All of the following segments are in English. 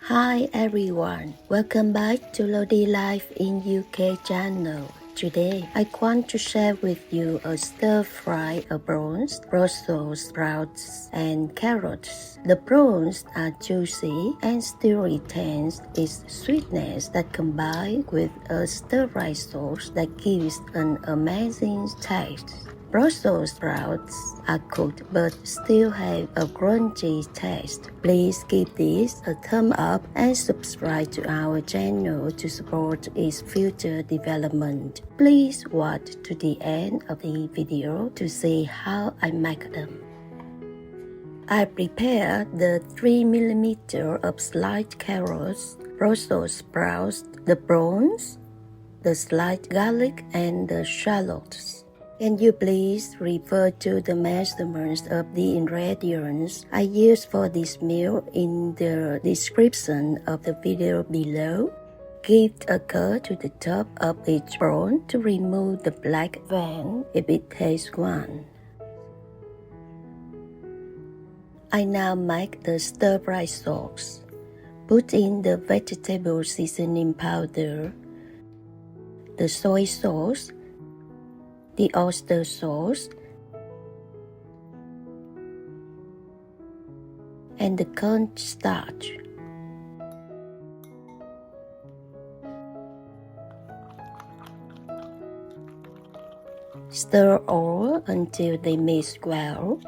Hi everyone, welcome back to LoDe Life in UK channel. Today, I want to share with you a stir fry of prawns, Brussels sprouts, and carrots. The prawns are juicy and still retains its sweetness that combined with a stir-fry sauce that gives an amazing taste. Brussels sprouts are cooked but still have a crunchy taste. Please give this a thumb up and subscribe to our channel to support its future development. Please watch to the end of the video to see how I make them. I prepared the 3mm of sliced carrots, Brussels sprouts, the prawns, the sliced garlic, and the shallots. Can you please refer to the measurements of the ingredients I used for this meal in the description of the video below? Give a cut to the top of each prawn to remove the black vein if it has one. I now make the stir-fry sauce. Put in the vegetable seasoning powder, the soy sauce, the oyster sauce, and the cornstarch. Stir all until they mix well.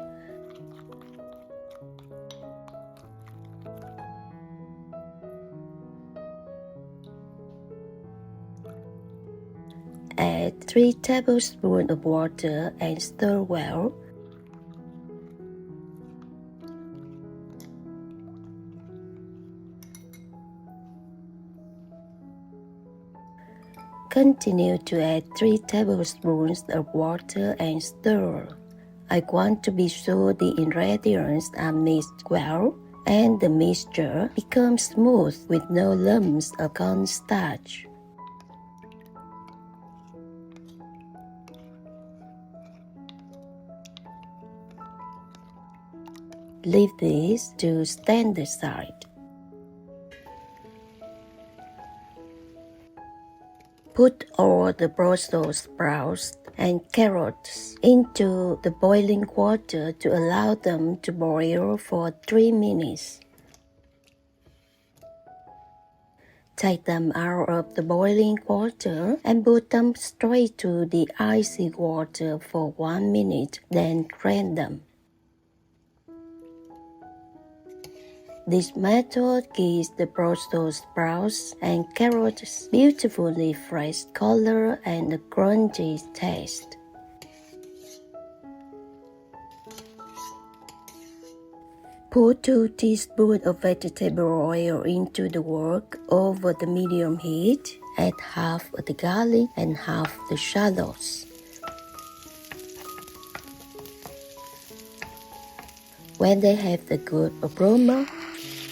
Add 3 tablespoons of water and stir well. Continue to add 3 tablespoons of water and stir. I want to be sure the ingredients are mixed well and the mixture becomes smooth with no lumps of cornstarch. Leave this to stand aside. Put all the Brussels sprouts and carrots into the boiling water to allow them to boil for 3 minutes. Take them out of the boiling water and put them straight to the icy water for 1 minute, then drain them. This method gives the Brussels sprouts and carrots beautifully fresh color and a crunchy taste. Put 2 teaspoons of vegetable oil into the wok over the medium heat. Add half of the garlic and half the shallots. When they have the good aroma,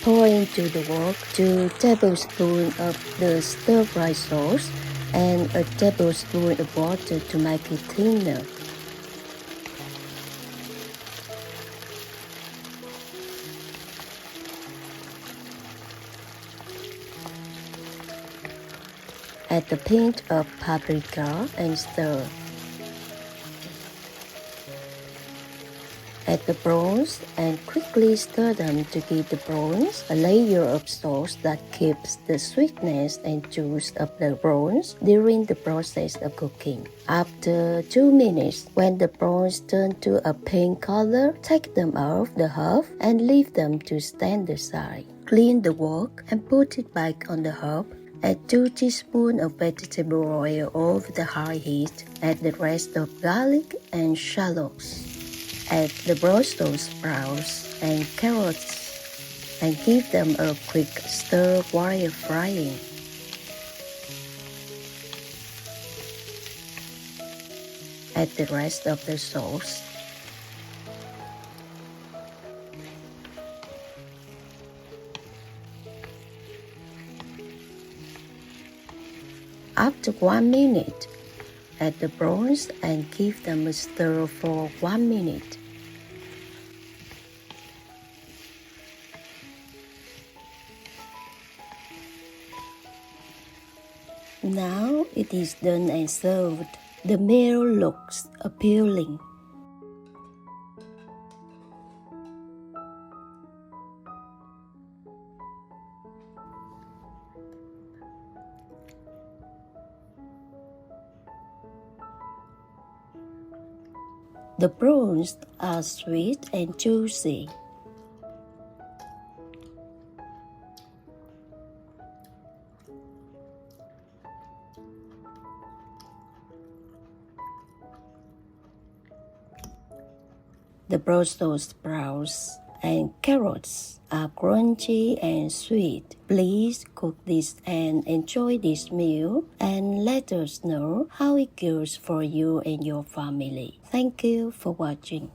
pour into the wok 2 tablespoons of the stir-fry sauce and a tablespoon of water to make it thinner. Add a pinch of paprika and stir. Add the prawns and quickly stir them to give the prawns a layer of sauce that keeps the sweetness and juice of the prawns during the process of cooking. After 2 minutes, when the prawns turn to a pink color, take them off the hob and leave them to stand aside. Clean the wok and put it back on the hob. Add 2 teaspoons of vegetable oil over the high heat. Add the rest of garlic and shallots. Add the Brussels sprouts and carrots and give them a quick stir while frying. Add the rest of the sauce. After 1 minute, add the prawns and give them a stir for 1 minute. Now it is done and served. The meal looks appealing. The prawns are sweet and juicy. The Brussels sprouts and carrots are crunchy and sweet. Please cook this and enjoy this meal and let us know how it goes for you and your family. Thank you for watching.